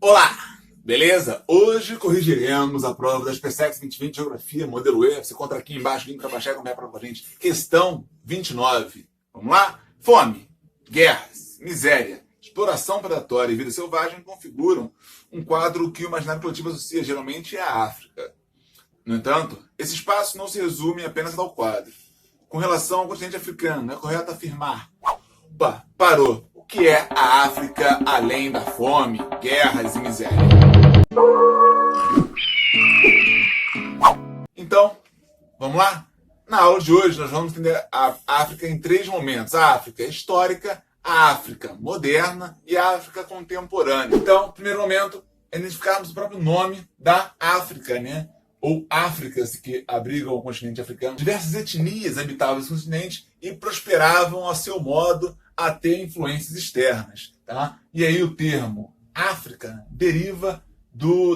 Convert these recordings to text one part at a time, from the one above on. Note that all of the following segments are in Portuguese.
Olá, beleza? Hoje corrigiremos a prova das PSEC 2020 Geografia, modelo E. Você encontra aqui embaixo o link para baixar e acompanhar a prova com a gente. Questão 29. Vamos lá? Fome, guerras, miséria, exploração predatória e vida selvagem configuram um quadro que o imaginário coletivo associa geralmente à África. No entanto, esse espaço não se resume apenas ao quadro. Com relação ao continente africano, é correto afirmar: opa, parou. O que é a África além da fome, guerras e miséria? Então, vamos lá? Na aula de hoje, nós vamos entender a África em três momentos: a África histórica, a África moderna e a África contemporânea. Então, primeiro momento é identificarmos o próprio nome da África, né? Ou Áfricas que abrigam o continente africano. Diversas etnias habitavam esse continente e prosperavam a seu modo até influências externas. Tá? E aí o termo África deriva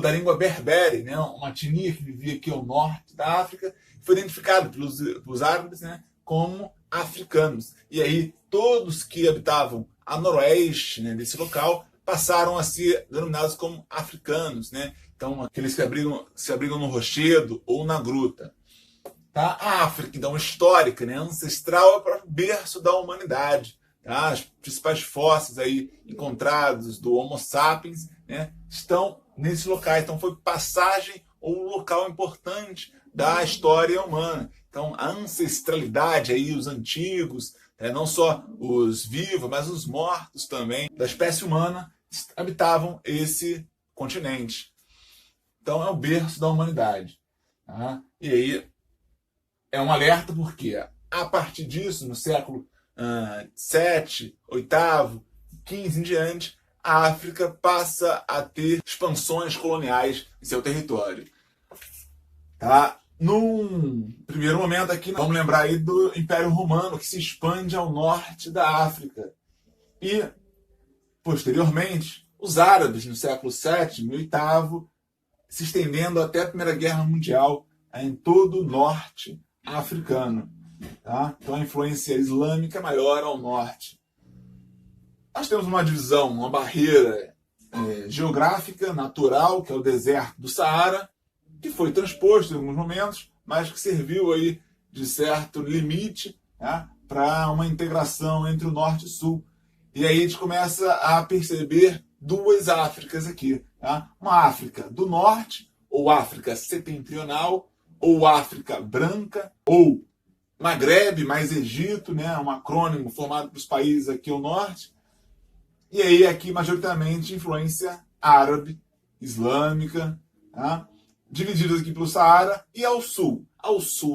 da língua berbere, né? Uma etnia que vivia aqui ao norte da África, foi identificada pelos árabes, né? Como africanos. E aí todos que habitavam a noroeste, né, desse local passaram a ser denominados como africanos, né? Então, aqueles que se abrigam no rochedo ou na gruta. Tá? A África, então, histórica, né? Ancestral, é o próprio berço da humanidade. Tá? Os principais fósseis aí encontrados do Homo sapiens, né, estão nesses locais. Então, foi passagem ou um local importante da história humana. Então, a ancestralidade, aí, os antigos, não só os vivos, mas os mortos também, da espécie humana, habitavam esse continente. Então, é o berço da humanidade. Tá? E aí, é um alerta porque, a partir disso, no século 7, 8, 15 em diante, a África passa a ter expansões coloniais em seu território. Tá? Num primeiro momento aqui, vamos lembrar aí do Império Romano, que se expande ao norte da África. E, posteriormente, os árabes, no século VII e VIII, se estendendo até a Primeira Guerra Mundial em todo o norte africano. Tá? Então a influência islâmica é maior ao norte. Nós temos uma divisão, uma barreira geográfica, natural, que é o deserto do Saara, que foi transposto em alguns momentos, mas que serviu aí de certo limite, tá, para uma integração entre o norte e o sul. E aí a gente começa a perceber duas Áfricas aqui. Tá? Uma África do norte, ou África setentrional, ou África branca, ou Magrebe mais Egito, né? Um acrônimo formado pelos países aqui ao norte. E aí aqui majoritariamente influência árabe, islâmica, tá? Divididas aqui pelo Saara e ao sul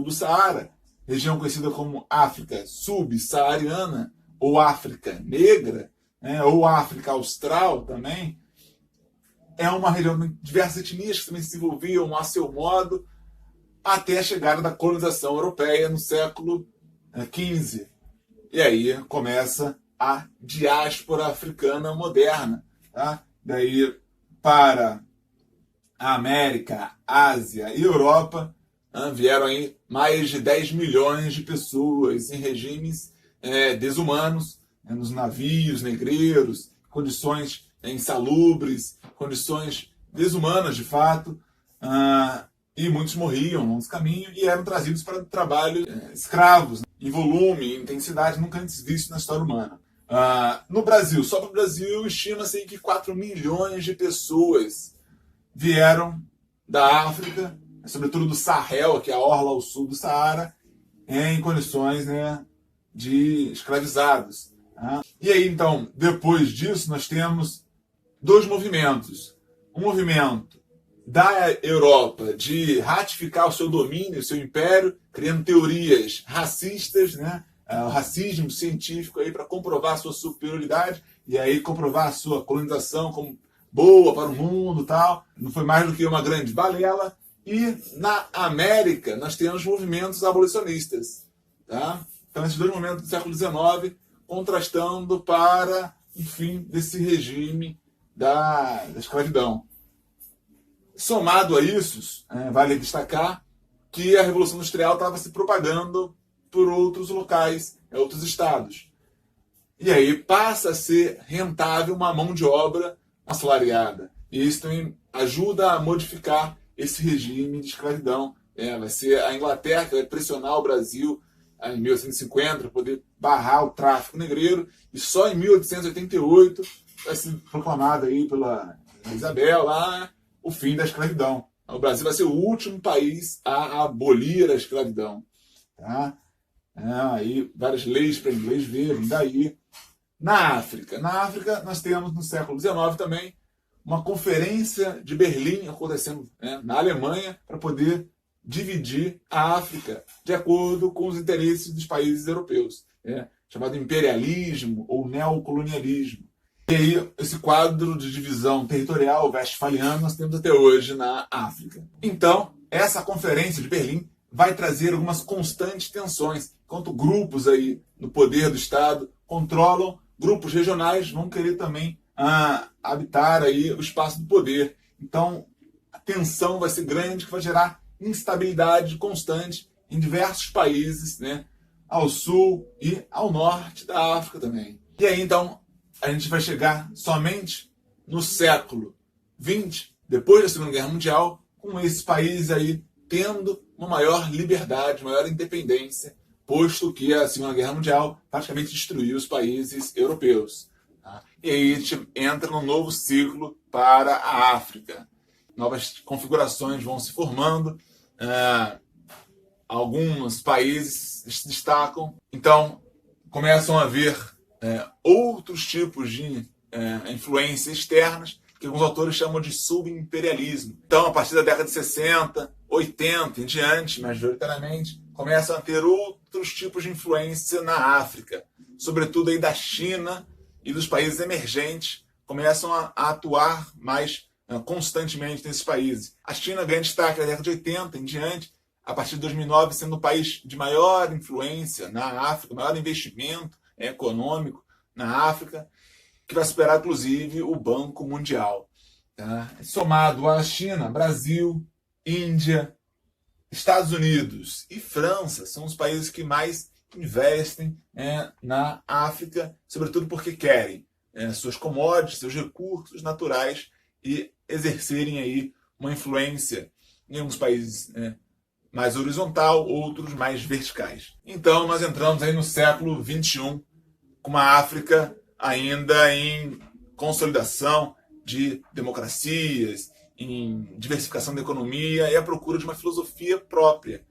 do Saara, região conhecida como África subsaariana, ou África negra, né? Ou África austral também, é uma região de diversas etnias que também se desenvolviam a seu modo até a chegada da colonização europeia no século XV. E aí começa a diáspora africana moderna. Tá? Daí para a América, Ásia e Europa, vieram aí mais de 10 milhões de pessoas em regimes desumanos, nos navios negreiros, condições insalubres, condições desumanas de fato, e muitos morriam no caminho e eram trazidos para trabalho escravos, em volume, em intensidade nunca antes visto na história humana. No Brasil, só para o Brasil, estima-se que 4 milhões de pessoas vieram da África, sobretudo do Sahel, que é a orla ao sul do Saara, em condições, né, de escravizados. E aí, então, depois disso, nós temos dois movimentos. Um movimento da Europa de ratificar o seu domínio, o seu império, criando teorias racistas, né? O racismo científico aí para comprovar a sua superioridade e aí comprovar a sua colonização como boa para o mundo, tal. Não foi mais do que uma grande balela. E na América nós temos movimentos abolicionistas, tá? Então esses dois momentos do século XIX contrastando para o fim desse regime da escravidão. Somado a isso, vale destacar que a Revolução Industrial estava se propagando por outros locais, outros estados. E aí passa a ser rentável uma mão de obra assalariada. E isso também ajuda a modificar esse regime de escravidão. Vai ser a Inglaterra que vai pressionar o Brasil em 1850 para poder barrar o tráfico negreiro, e só em 1888 vai ser proclamado aí pela Isabel lá o fim da escravidão. O Brasil vai ser o último país a abolir a escravidão. Tá? Aí várias leis para inglês verem daí. Na África nós temos no século XIX também uma conferência de Berlim acontecendo, na Alemanha, para poder dividir a África de acordo com os interesses dos países europeus, chamado imperialismo ou neocolonialismo. E aí, esse quadro de divisão territorial westfaliano nós temos até hoje na África. Então, essa conferência de Berlim vai trazer algumas constantes tensões, enquanto grupos aí no poder do Estado controlam, grupos regionais vão querer também habitar aí o espaço do poder. Então, a tensão vai ser grande, que vai gerar instabilidade constante em diversos países, ao sul e ao norte da África também. E aí, então, a gente vai chegar somente no século XX, depois da Segunda Guerra Mundial, com esses países aí tendo uma maior liberdade, maior independência, posto que a Segunda Guerra Mundial praticamente destruiu os países europeus. Tá? E aí a gente entra num novo ciclo para a África. Novas configurações vão se formando, alguns países se destacam, então começam a haver outros tipos de influências externas, que alguns autores chamam de subimperialismo. Então, a partir da década de 60, 80 em diante, majoritariamente, começam a ter outros tipos de influência na África, sobretudo aí da China e dos países emergentes, começam a atuar mais constantemente nesses países. A China ganha destaque na década de 80 em diante, a partir de 2009 sendo o país de maior influência na África, maior investimento econômico na África, que vai superar, inclusive, o Banco Mundial. Tá? Somado à China, Brasil, Índia, Estados Unidos e França são os países que mais investem na África, sobretudo porque querem suas commodities, seus recursos naturais e exercerem aí uma influência em alguns países mais horizontal, outros mais verticais. Então, nós entramos aí no século XXI, com uma África ainda em consolidação de democracias, em diversificação da economia e a procura de uma filosofia própria,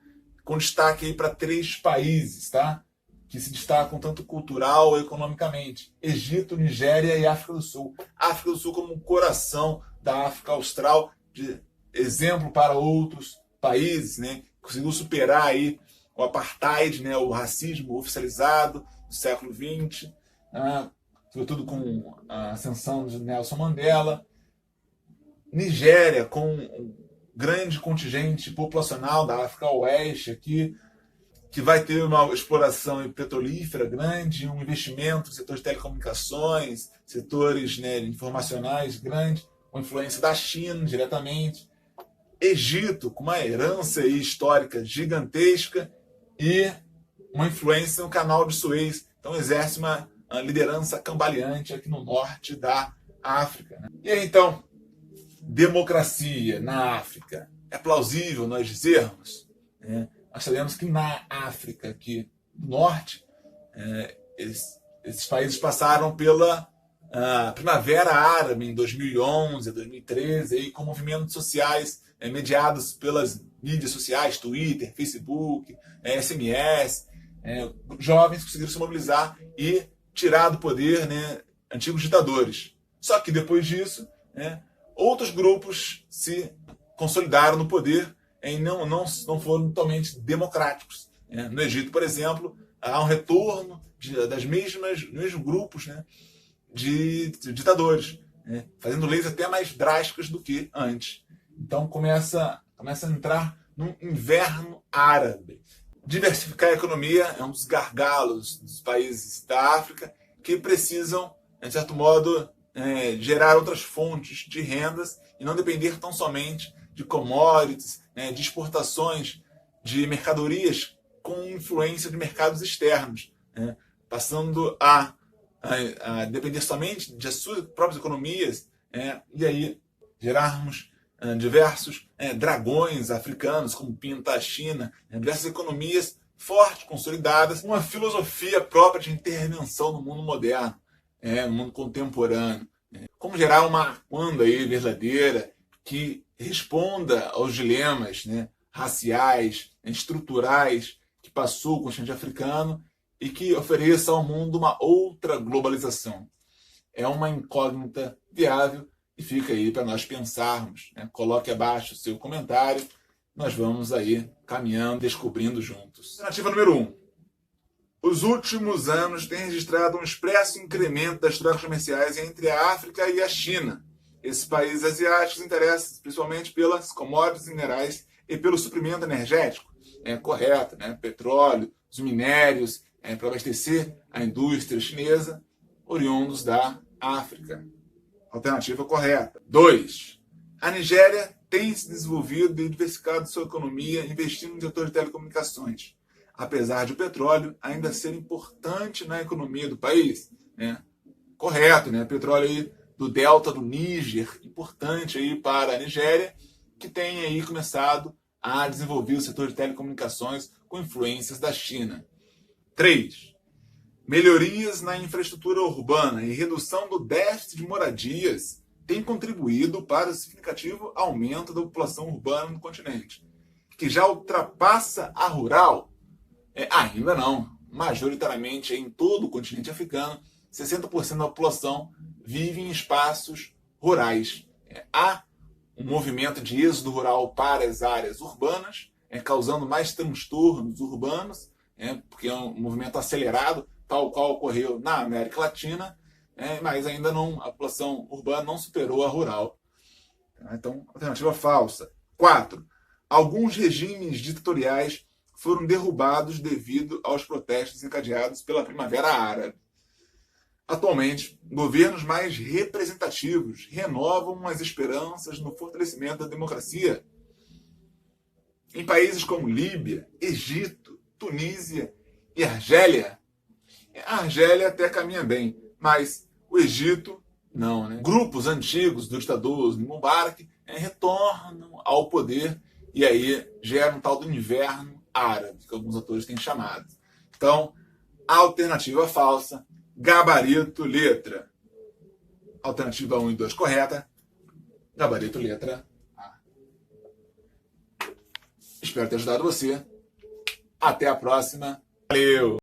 com destaque aí para 3 países, tá? Que se destacam tanto cultural e economicamente: Egito, Nigéria e África do Sul. África do Sul como um coração da África Austral, de exemplo para outros países, conseguiu superar aí o apartheid, o racismo oficializado do século XX, sobretudo com a ascensão de Nelson Mandela. Nigéria, com um grande contingente populacional da África Oeste aqui, que vai ter uma exploração petrolífera grande, um investimento no setor de telecomunicações, setores informacionais grande, com influência da China diretamente. Egito, com uma herança histórica gigantesca e uma influência no canal de Suez. Então exerce uma liderança cambaleante aqui no norte da África. E aí, então, democracia na África. É plausível nós dizermos? Nós sabemos que na África, aqui do norte, esses países passaram pela Primavera Árabe em 2011, 2013, aí, com movimentos sociais mediados pelas mídias sociais, Twitter, Facebook, SMS. Jovens conseguiram se mobilizar e tirar do poder antigos ditadores. Só que depois disso, outros grupos se consolidaram no poder e não foram totalmente democráticos. No Egito, por exemplo, há um retorno dos mesmos grupos de ditadores, fazendo leis até mais drásticas do que antes. Então começa a entrar num inverno árabe. Diversificar a economia é um dos gargalos dos países da África que precisam, de certo modo, gerar outras fontes de rendas e não depender tão somente de commodities, de exportações de mercadorias com influência de mercados externos, passando a depender somente de suas próprias economias, e aí gerarmos diversos dragões africanos, como pinta a China, diversas economias fortes, consolidadas, uma filosofia própria de intervenção no mundo moderno, no mundo contemporâneo. Como gerar uma Rwanda aí verdadeira que responda aos dilemas raciais, estruturais que passou o continente africano e que ofereça ao mundo uma outra globalização. É uma incógnita viável e fica aí para nós pensarmos. Coloque abaixo o seu comentário, nós vamos aí caminhando, descobrindo juntos. Alternativa número 1. Os últimos anos têm registrado um expresso incremento das trocas comerciais entre a África e a China. Esses países asiáticos interessam principalmente pelas commodities minerais e pelo suprimento energético. Correto, petróleo, os minérios, para abastecer a indústria chinesa, oriundos da África. Alternativa correta. 2. A Nigéria tem se desenvolvido e diversificado sua economia investindo no setor de telecomunicações, apesar de o petróleo ainda ser importante na economia do país. Correto, petróleo aí do delta do Níger, importante aí para a Nigéria, que tem aí começado a desenvolver o setor de telecomunicações com influências da China. 3. Melhorias na infraestrutura urbana e redução do déficit de moradias têm contribuído para o significativo aumento da população urbana no continente, que já ultrapassa a rural. Ainda não. Majoritariamente em todo o continente africano, 60% da população vive em espaços rurais. Há um movimento de êxodo rural para as áreas urbanas, causando mais transtornos urbanos, porque é um movimento acelerado, tal qual ocorreu na América Latina, mas ainda não, a população urbana não superou a rural. Então, alternativa falsa. 4. Alguns regimes ditatoriais foram derrubados devido aos protestos encadeados pela Primavera Árabe. Atualmente, governos mais representativos renovam as esperanças no fortalecimento da democracia. Em países como Líbia, Egito, Tunísia e Argélia, a Argélia até caminha bem, mas o Egito não. Grupos antigos do ditador Hosni Mubarak retornam ao poder e aí gera um tal do inverno árabe, que alguns autores têm chamado. Então, alternativa falsa, gabarito, letra. Alternativa 1 e 2 correta, gabarito, letra A. Espero ter ajudado você. Até a próxima. Valeu!